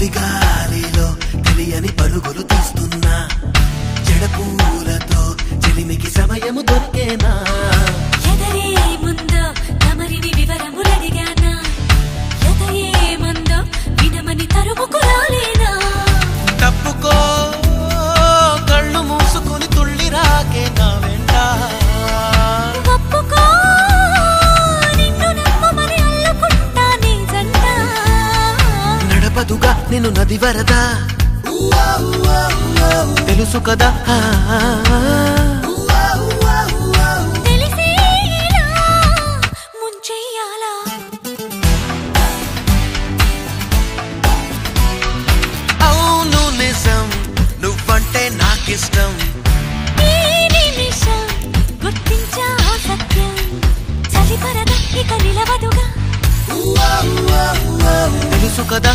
సుడిగాలిలో తెలియని పరుగులు తీస్తున్నా జడపూలతో చెలిమికి సమయము దొరికేనా ఎదరే ముందో తమరిని వివరములడిగానా ఎదరే ముందో వినమని తరుముకు రాలేనా తప్పుకో కళ్ళు మూసుకుని తుళ్ళి రాకే నా వెంట ఒప్పుకో నిన్ను నమ్మమని అల్లుకుంటా నీ జంట నడపదుగా నిన్ను నది వరద తెలుసు కదా తెలిసేలా ముంచెయ్యాలా అవును నిజం నువ్వంటే నాకిష్టం ఈ నిమిషం గుర్తించా సత్యం చలిపరద ఇక నిలవదుగా తెలుసు కదా